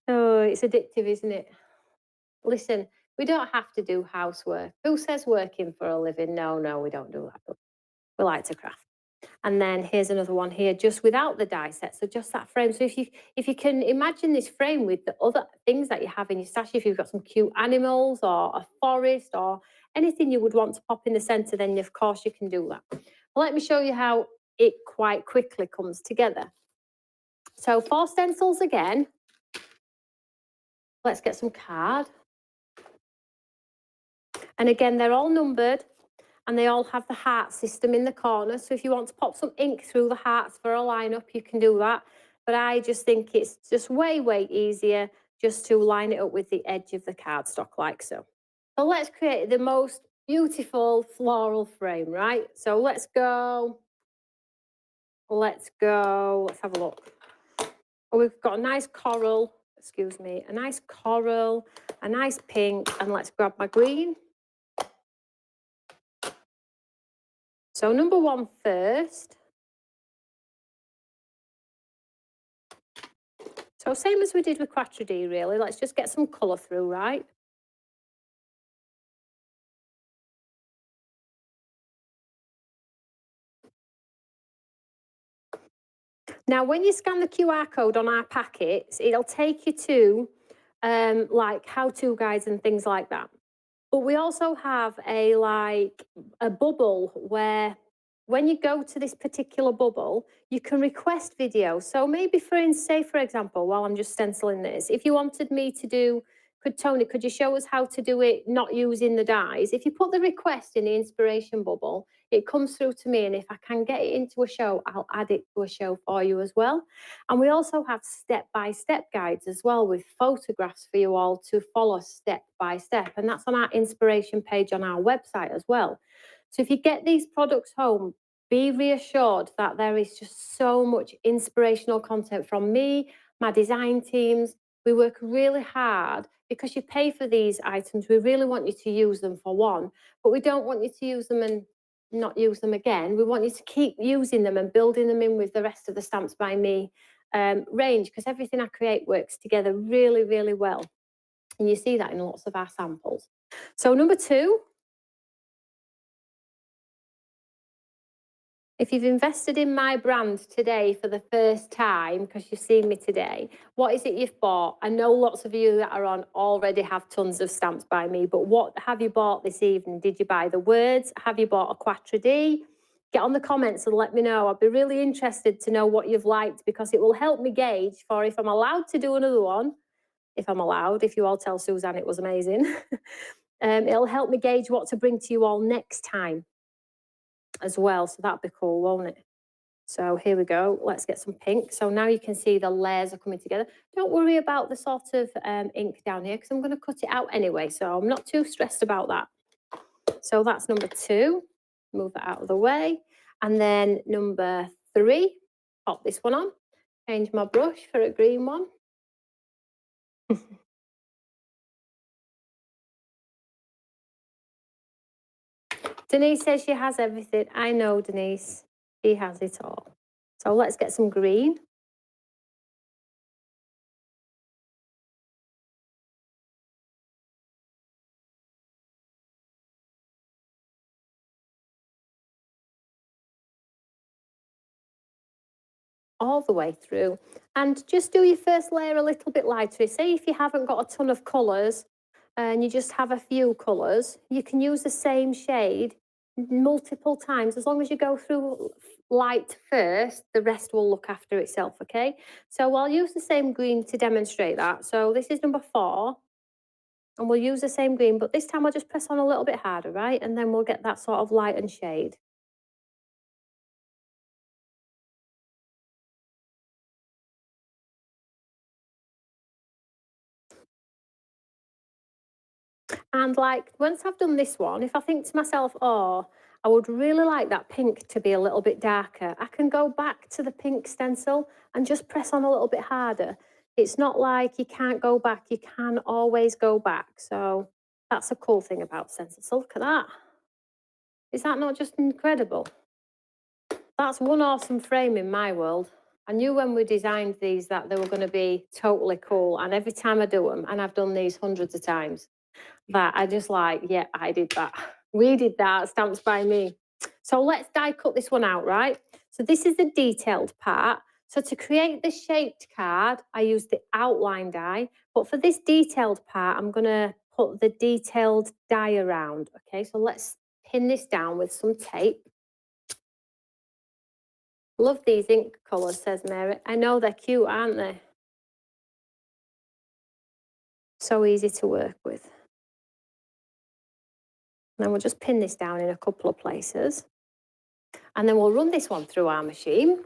Oh, it's addictive, isn't it? Listen, we don't have to do housework. Who says working for a living? No, we don't do that. We like to craft. And then here's another one here, just without the die set. So just that frame. So if you can imagine this frame with the other things that you have in your stash, if you've got some cute animals or a forest or anything you would want to pop in the centre, then of course you can do that. Well, let me show you how it quite quickly comes together. So 4 stencils again. Let's get some card. And again, they're all numbered and they all have the heart system in the corner. So if you want to pop some ink through the hearts for a lineup, you can do that. But I just think it's just way easier just to line it up with the edge of the cardstock like so. So let's create the most beautiful floral frame, right? So let's go. Let's have a look. Oh, we've got a nice coral, excuse me, a nice coral, a nice pink, and let's grab my green. So number 1 first. So same as we did with Quatre D, really. Let's just get some colour through, right? Now, when you scan the QR code on our packets, it'll take you to like how-to guides and things like that. But we also have a bubble where when you go to this particular bubble, you can request video. So maybe say for example, while I'm just stenciling this, if you wanted me to do, Tony, could you show us how to do it not using the dies? If you put the request in the inspiration bubble, it comes through to me, and if I can get it into a show, I'll add it to a show for you as well. And we also have step-by-step guides as well, with photographs for you all to follow step by step. And that's on our inspiration page on our website as well. So if you get these products home, be reassured that there is just so much inspirational content from me, my design teams. We work really hard because you pay for these items. We really want you to use them for one, but we don't want you to use them and not use them again. We want you to keep using them and building them in with the rest of the Stamps by Me range, because everything I create works together really, really well. And you see that in lots of our samples. So number 2, if you've invested in my brand today for the first time, because you've seen me today, what is it you've bought? I know lots of you that are on already have tons of Stamps by Me, but what have you bought this evening? Did you buy the words? Have you bought a Quatre D? Get on the comments and let me know. I'd be really interested to know what you've liked, because it will help me gauge for if I'm allowed to do another one. If I'm allowed, if you all tell Suzanne it was amazing. It'll help me gauge what to bring to you all next time as well. So that'd be cool, won't it? So here we go. Let's get some pink. So now you can see the layers are coming together. Don't worry about the sort of ink down here, because I'm going to cut it out anyway. So I'm not too stressed about that. So that's number 2. Move that out of the way. And then number 3, pop this one on. Change my brush for a green one. Denise says she has everything. I know, Denise. She has it all. So let's get some green. All the way through. And just do your first layer a little bit lighter. Say if you haven't got a ton of colours and you just have a few colours, you can use the same shade multiple times. As long as you go through light first, the rest will look after itself, okay? So I'll use the same green to demonstrate that. So this is number 4. And we'll use the same green, but this time I'll just press on a little bit harder, right? And then we'll get that sort of light and shade. And like, once I've done this one, if I think to myself, oh, I would really like that pink to be a little bit darker, I can go back to the pink stencil and just press on a little bit harder. It's not like you can't go back, you can always go back. So that's a cool thing about stencils. So look at that. Is that not just incredible? That's one awesome frame in my world. I knew when we designed these that they were going to be totally cool. And every time I do them, and I've done these hundreds of times, that I just like, yeah, I did that. We did that, Stamps by Me. So let's die cut this one out, right? So this is the detailed part. So to create the shaped card, I use the outline die. But for this detailed part, I'm going to put the detailed die around. Okay, so let's pin this down with some tape. Love these ink colours, says Mary. I know they're cute, aren't they? So easy to work with. Then we'll just pin this down in a couple of places. And then we'll run this one through our machine.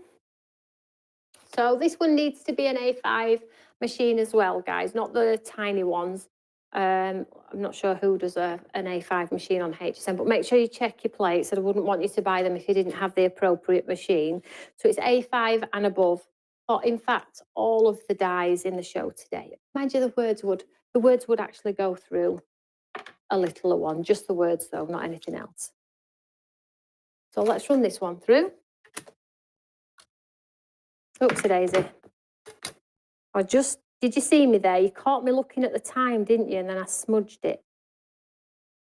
So this one needs to be an A5 machine as well, guys, not the tiny ones. I'm not sure who does an A5 machine on HSN, but make sure you check your plates. I wouldn't want you to buy them if you didn't have the appropriate machine. So it's A5 and above. Or in fact, all of the dies in the show today. Mind you, the words would actually go through a littler one, just the words though, not anything else. So let's run this one through. Oopsie daisy. Did you see me there? You caught me looking at the time, didn't you? And then I smudged it.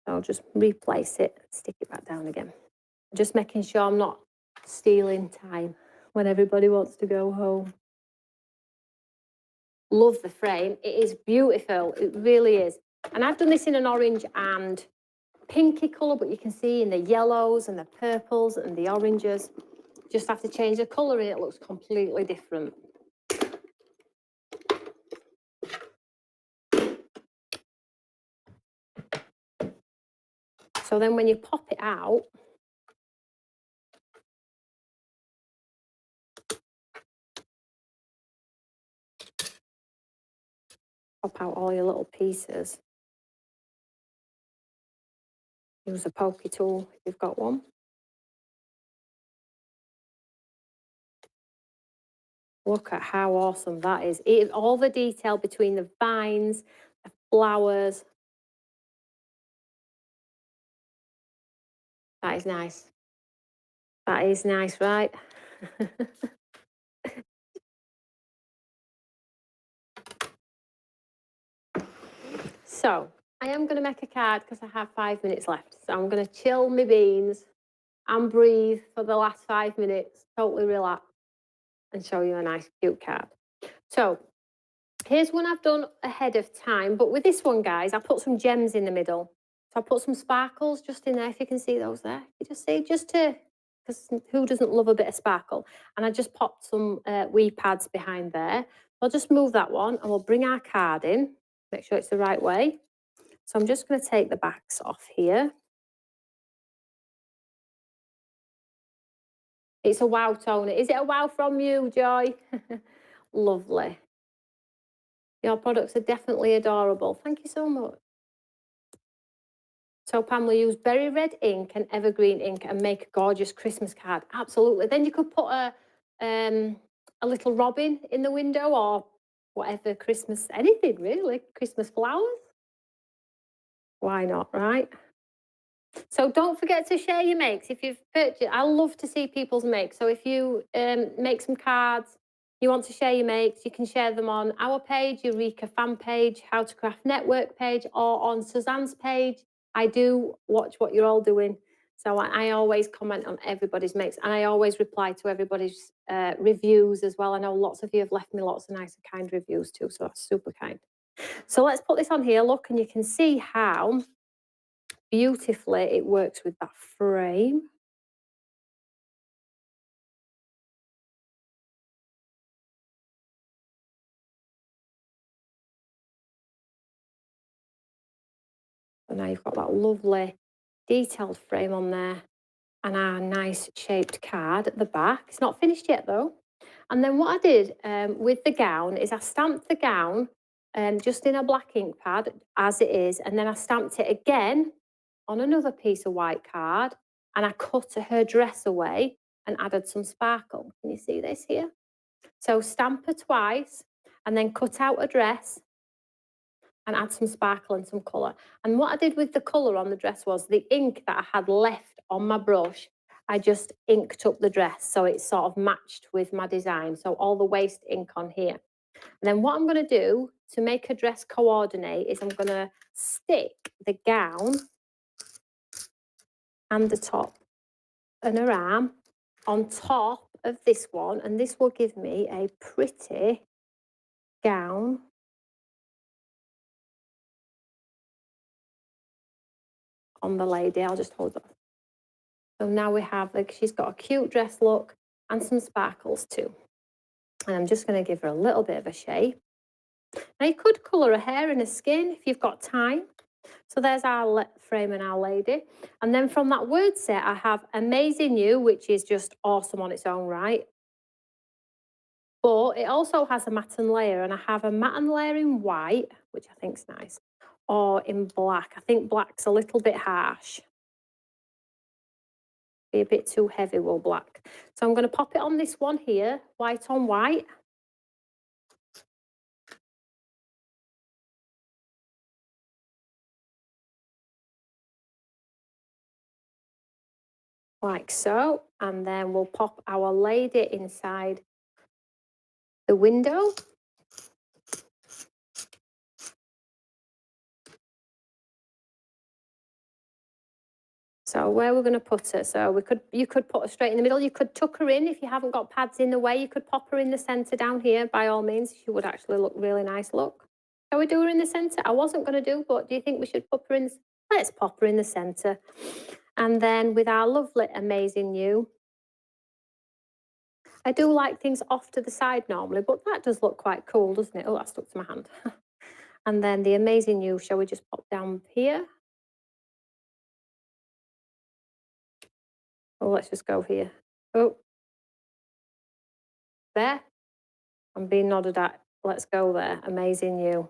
So I'll just replace it, stick it back down again. Just making sure I'm not stealing time when everybody wants to go home. Love the frame. It is beautiful. It really is. And I've done this in an orange and pinky colour, but you can see in the yellows and the purples and the oranges, just have to change the colour and it looks completely different. So then when you pop it out, pop out all your little pieces. Use a pokey tool if you've got one. Look at how awesome that is. All the detail between the vines, the flowers. That is nice. That is nice, right? So I am going to make a card because I have 5 minutes left. So I'm going to chill my beans and breathe for the last 5 minutes, totally relax, and show you a nice cute card. So here's one I've done ahead of time, but with this one, guys, I put some gems in the middle. So I put some sparkles just in there, if you can see those there. You just see, because who doesn't love a bit of sparkle? And I just popped some wee pads behind there. I'll just move that one and we'll bring our card in, make sure it's the right way. So I'm just going to take the backs off here. It's a wow, Tony. Is it a wow from you, Joy? Lovely. Your products are definitely adorable. Thank you so much. So Pamela, use berry red ink and evergreen ink and make a gorgeous Christmas card. Absolutely. Then you could put a little robin in the window or whatever Christmas, anything really, Christmas flowers. Why not, right? So don't forget to share your makes. If you've purchased, I love to see people's makes. So if you make some cards, you want to share your makes, you can share them on our page, Eureka fan page, How to Craft Network page, or on Suzanne's page. I do watch what you're all doing. So I always comment on everybody's makes and I always reply to everybody's reviews as well. I know lots of you have left me lots of nice and kind reviews too, so that's super kind. So let's put this on here, look, and you can see how beautifully it works with that frame. So now you've got that lovely detailed frame on there and our nice shaped card at the back. It's not finished yet though. And then what I did with the gown is I stamped the gown just in a black ink pad as it is, and then I stamped it again on another piece of white card and I cut her dress away and added some sparkle. Can you see this here? So stamp her twice and then cut out a dress and add some sparkle and some colour. And what I did with the colour on the dress was the ink that I had left on my brush, I just inked up the dress so it sort of matched with my design. So all the waist ink on here. And then what I'm going to do to make a dress coordinate is I'm going to stick the gown and the top and her arm on top of this one, and this will give me a pretty gown on the lady. I'll just hold that. So now we have, like, she's got a cute dress look and some sparkles too. And I'm just going to give her a little bit of a shape. Now you could colour her hair and her skin if you've got time. So there's our frame and our lady. And then from that word set, I have Amazing You, which is just awesome on its own right. But it also has a matten layer, and I have a matten layer in white, which I think's nice, or in black. I think black's a little bit harsh. Be a bit too heavy with black. So I'm going to pop it on this one here, white on white. Like so, and then we'll pop our lady inside the window. So where we're going to put her, so you could put her straight in the middle. You could tuck her in if you haven't got pads in the way. You could pop her in the centre down here, by all means. She would actually look really nice, look. Shall we do her in the centre? I wasn't going to do, but do you think we should pop her in? Let's pop her in the centre. And then with our lovely, amazing new. I do like things off to the side normally, but that does look quite cool, doesn't it? Oh, that stuck to my hand. And then the amazing new, shall we just pop down here? Oh, let's just go here. Oh, there. I'm being nodded at. Let's go there. Amazing new.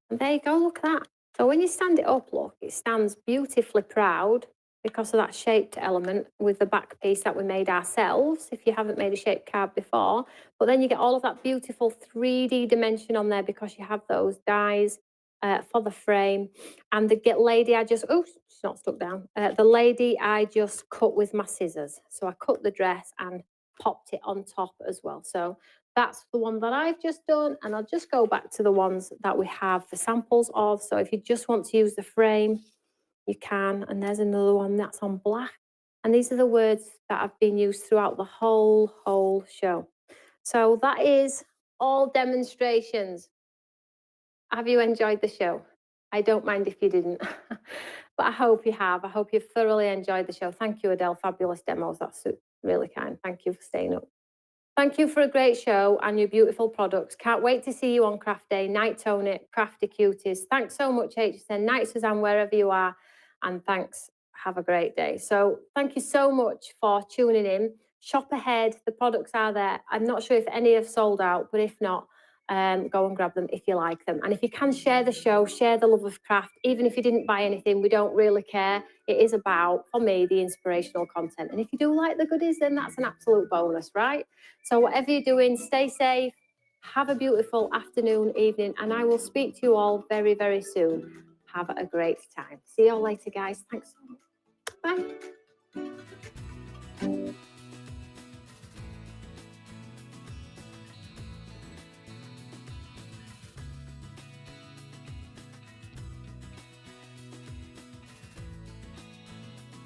And there you go, look at that. So when you stand it up, look, it stands beautifully proud because of that shaped element with the back piece that we made ourselves, if you haven't made a shaped card before. But then you get all of that beautiful 3D dimension on there because you have those dies for the frame. And the lady I just, oh, she's not stuck down. The lady I just cut with my scissors. So I cut the dress and popped it on top as well. So that's the one that I've just done, and I'll just go back to the ones that we have the samples of. So if you just want to use the frame, you can. And there's another one that's on black. And these are the words that have been used throughout the whole show. So that is all demonstrations. Have you enjoyed the show? I don't mind if you didn't, but I hope you have. I hope you've thoroughly enjoyed the show. Thank you, Adele. Fabulous demos. That's really kind. Thank you for staying up. Thank you for a great show and your beautiful products. Can't wait to see you on Craft Day. Night Tony, Crafty Cuties. Thanks so much, HSN. Night Suzanne, wherever you are. And thanks. Have a great day. So thank you so much for tuning in. Shop ahead. The products are there. I'm not sure if any have sold out, but if not, go and grab them if you like them. And if you can share the show, share the love of craft. Even if you didn't buy anything, we don't really care. It is about, for me, the inspirational content. And if you do like the goodies, then that's an absolute bonus, right? So whatever you're doing, stay safe. Have a beautiful afternoon, evening, and I will speak to you all very, very soon. Have a great time. See you all later, guys. Thanks so much. Bye.